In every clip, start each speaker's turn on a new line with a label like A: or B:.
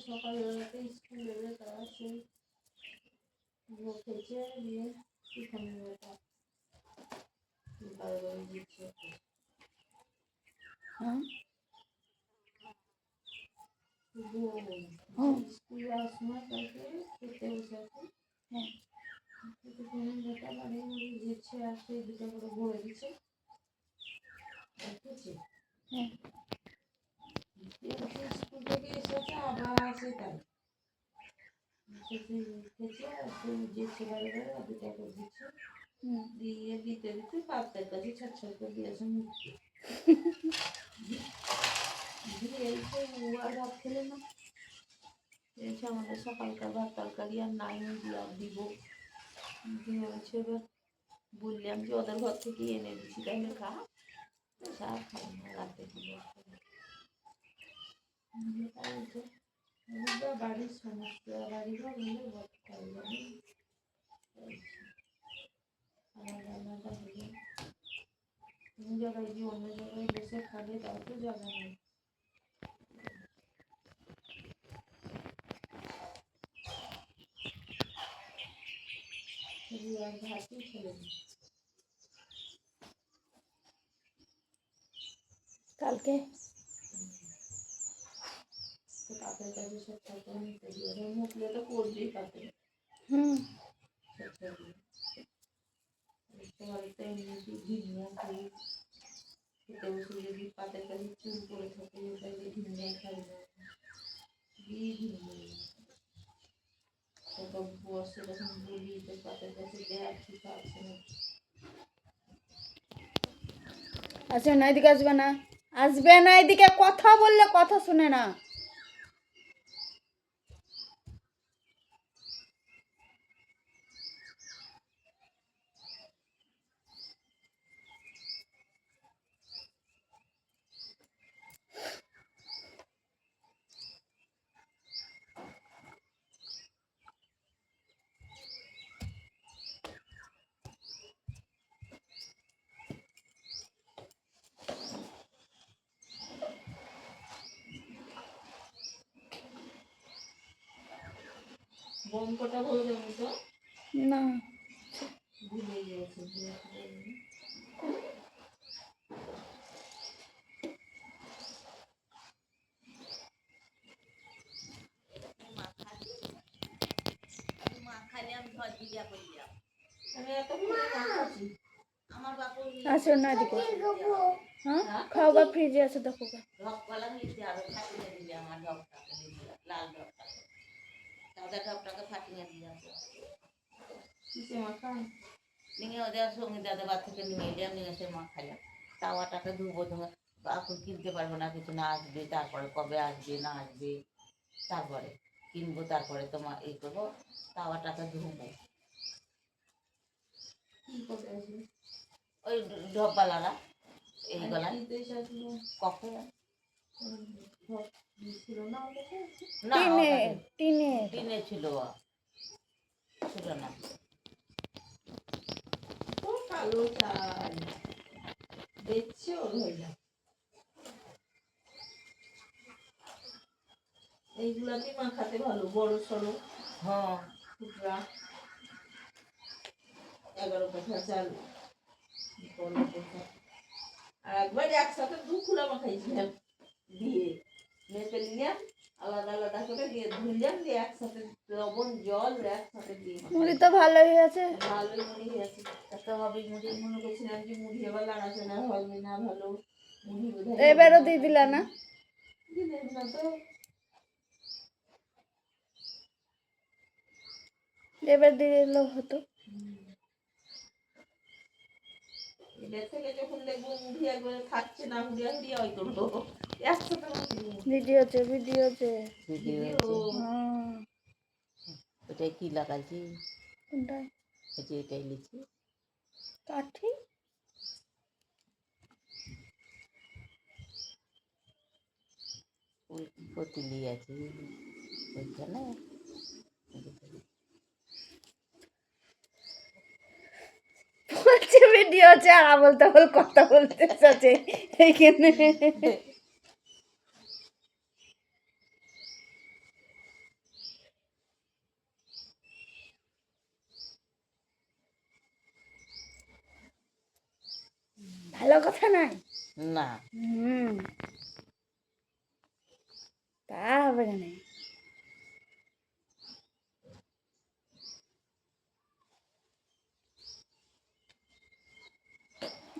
A: সকালবেলাতে স্কুল এলে তারা সেই খেয়েছে দিয়ে এখানে বারবার দিচ্ছে স্কুল যাওয়ার সময় কালকে খেতে বসে আছে যেটা বাড়ি দিচ্ছে আর সেই দুটো করে ভরে দিচ্ছে স্কুল থেকে এসেছে আবার সেটাই খেয়েছে আর সেই যে ছেলেরা দুটা করে দিচ্ছে দিয়ে দিতে দিতে পাঁচটার কাছে ছাড় করে দিয়েছে মুখে দিয়ে এসে আর ভাত খেলে না এসে আমাদের সকালকার ভাত তরকারি আর নাই দিলাম দিব দিয়ে হচ্ছে এবার বললাম যে ওদের ঘর থেকে এনে দিচ্ছি তাহলে খা সার খাই না রাতে বাড়ির সমস্যা বাড়ি ঘর হলে ভাত খাই রান্নাটা হলে অন্য জায়গায় গিয়ে অন্য জায়গায় বসে খাবে তাও তো জায়গা নেই ভাতই ছেলে
B: কালকে
A: পাতের কাছে সব টাকা নিতে দিয়ে মুখলে তো করবেই পাতে বাড়িতে এমনি ঘিনিয়া খাই খেতে বসে যদি পাতের কাছে চুল করে থাকে তাহলে ঘিনিয়ে খাই না দিয়ে ঘিনিয়ে বসে যখন বলি তো পাতের কাছে দেখ ঠিক আছে না
B: আসবে না এদিকে আসবে না এদিকে কথা বললে কথা শুনে না
A: বোম কটা ভরে দেবো তো
B: না
A: ভুলে গিয়েছে আমি এত খাচ্ছি আমার বাপু
B: আসো না এদিকে হ্যাঁ খাওয়া ফ্রিজে আছে দেখো
A: ঢপকলা নিতে হবে ফাটিয়ে দিলে আমার ঢপটাকে লাল ঢপটাকে সাদা ঢপটাকে ফাটিয়ে দিলাম কিসে মাখা নিয়ে ওদের সঙ্গে দাদা বাদ থেকে নিয়ে এলাম নিয়ে এসে মাখালাম তাওয়াটাকে ধুবো ধুয়ে এখন কিনতে পারবো না কিছু না আসবে তারপরে কবে আসবে না আসবে তারপরে কিনবো তারপরে তোমার এই করবো তাওয়াটাকে ধুবো ওই ঢপবালারা এইগুলা কখন টিনে ছিল না কালো চাল দেখছি ওর হইলাম এইগুলাকে মাখাতে ভালো বড় সড়ো হ্যাঁ টুকরা 11 কাঠা চাল আর একবার একসাথে দু খুলা মাখাইছিলাম দিয়ে মেপে নিলাম আলাদা আলাদা করে দিয়ে ধুলাম দিয়ে একসাথে লবণ জল একসাথে দিয়ে
B: মুড়ি তো ভালোই আছে
A: ভালোই মুড়ি হয়েছে এত হবে মুড়ি মনে করছিলাম যে মুড়ি এবার লাগাচ্ছে না হবে না ভালো মুড়ি বোধহয়
B: এবারও দিয়ে দিলা না
A: দিলেন না তো
B: এবার দিলেও হতো
A: এটা থেকে যখন দেখবো মুড়ি একবারে থাকছে না হুড়িয়া হুড়িয়া ওই করবো একসাথে
B: ভিডিও আছে
A: ওটাই কি লাগাইছি
B: কোনটায়
A: এটাই লিখছি
B: কাঠি
A: পতিলি আছে ওইখানে
B: বলছে ভিডিও আছে আর বলতে কথা বলতে আছে এইখানে ভালো কথা নয়।
A: না
B: হুম, তা হবে না।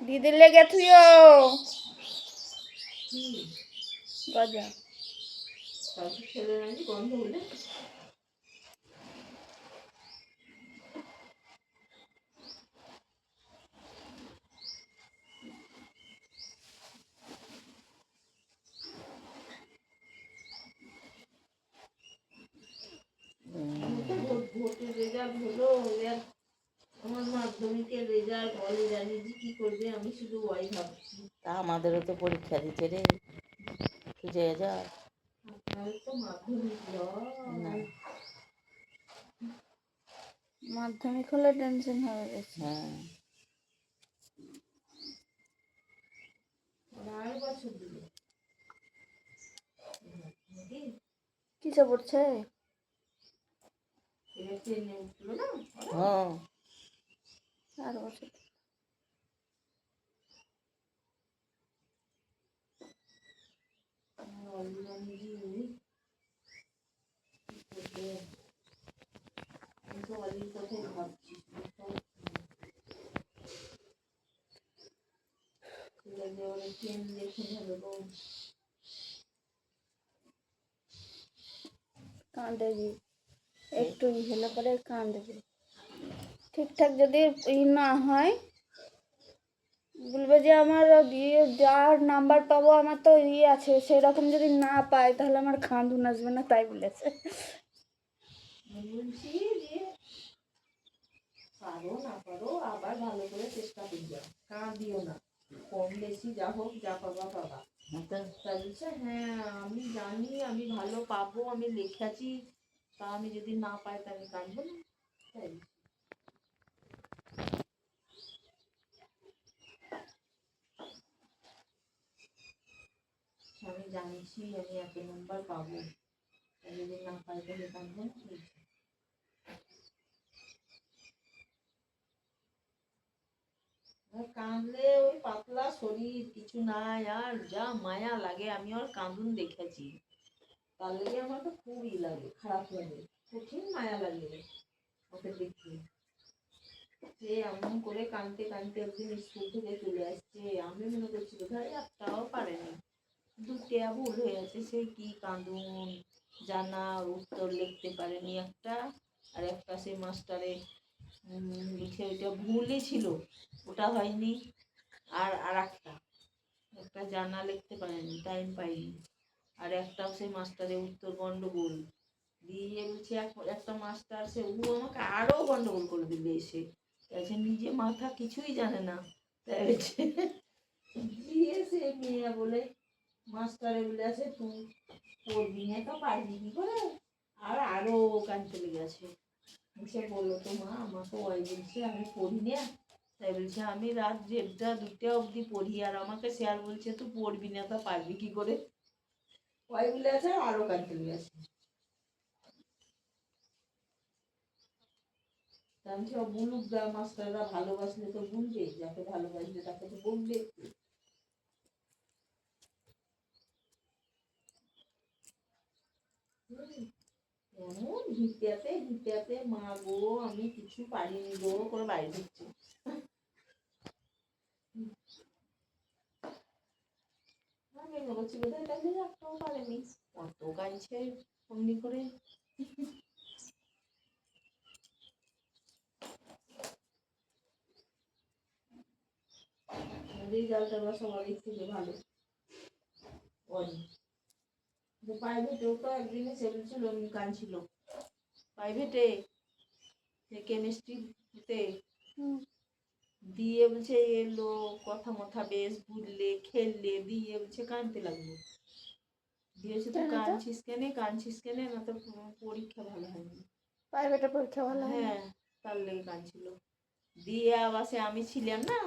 B: দিদির লেগে থুইও গজা।
A: ছেলে নাকি গন্ধ হলে ভোটের রেজাল্ট হলো, এবার আমার মাধ্যমিকের রেজাল্ট বলে জানি যে কি করবে, আমি শুধু ওয়াই ভাবছি। তা আমাদেরও তো পরীক্ষা দিতে রে, বুঝে যা। আপনাদের তো মাধ্যমিক না,
B: মাধ্যমিক হলে টেনশন হবে বেশি।
A: হ্যাঁ আর বছর দিলে
B: কিসে পড়ছে?
A: ট্রেনে উঠলো না, হ্যাঁ
B: আর বছর কাঁদেবি, একটু হলে পরে কাঁদবি। ঠিকঠাক যদি না হয় বলবে যে আমার যার নাম্বার পাবো আমার তো আছে, সেরকম যদি না পাই তাহলে আমার কাঁদুন আসবে না, তাই বলেছে।
A: বলছি যে পারো না পারো আবার ভালো করে চেষ্টা করবে, কাঁদিও না, কম বেশি যা হোক যা পাবা পাবা। বলছে হ্যাঁ আমি জানি আমি ভালো পাবো, আমি লেখাছি, তা আমি যদি না পাই তাহলে কাঁদবো না, তাই আমি জানছি আমি এত নাম্বার পাবো, যদি না পাই তাহলে কাঁদবো না। কাঁদলে ওই পাতলা শরীর কিছু নাই, আর যা মায়া লাগে, আমি ওর কাঁদুন দেখেছি, তার লেগে আমার তো খুবই লাগে, খারাপ লাগে, কঠিন মায়া লাগে ওকে দেখতে। সে এমন করে কাঁদতে কাঁদতে একদিন স্কুল থেকে চলে আসছে, আমি মনে করছি বোধহয় একটাও পারেনি, দুটিয়া ভুল হয়ে আছে, সে কি কাঁদুন, জানা উত্তর লিখতে পারেনি একটা, আর একটা সে মাস্টারে লিখে ওইটা ভুলই ছিল, ওটা হয়নি, আর একটা একটা জানা লিখতে পারেনি, টাইম পাইনি, আর একটাও সেই মাস্টারে উত্তর গন্ডগোল দিয়ে বলছে, একটা মাস্টার সে ও আমাকে আরো গন্ডগোল করে দিবে এসে, তাই নিজে মাথা কিছুই জানে না, তাই হচ্ছে দিয়ে সে মেয়ে বলে মাস্টারে বলে আছে তুই পড়বি না তো পারবি কি করে, আর আরো কানতে লেগে আছে। সে বললো তো মা আমাকে ওই বলছে আমি পড়ি না, তাই বলছে আমি রাত 1টা 2টা অবধি পড়ি, আর আমাকে স্যার বলছে তুই পড়বি না তা পারবি কি করে, ওই বলে আছে আরো কানতে লেগে আছে। আমি বলুক গা, মাস্টাররা ভালোবাসলে তো বলবে, যাকে ভালোবাসবে তাকে তো বলবে। এমন হিটাতে হিটাতে মা গো আমি কিছু পারিনি গো করে বাইরে ঢুকছে, আমি বলছি বোধহয় তাহলে একটাও পারেনি, কত গাইছে অমনি করে। রেজাল্টটা বা সবারই থেকে ভালো, প্রাইভেটেও তো একদিনে সেভেন ছিল কাঁদছিল, প্রাইভেটে কেমিস্ট্রিতে দিয়ে বলছে এলো কথা মথা বেশ বুঝলে খেললে দিয়ে বলছে কাঁদতে লাগলো, দিয়েছে তো কাঁদছিস কেনে না তো পরীক্ষা ভালো হয়নি,
B: প্রাইভেটে পরীক্ষা ভালো হয়?
A: হ্যাঁ তার লেগে কাঁদছিল, দিয়ে আবার সে আমি ছিলাম না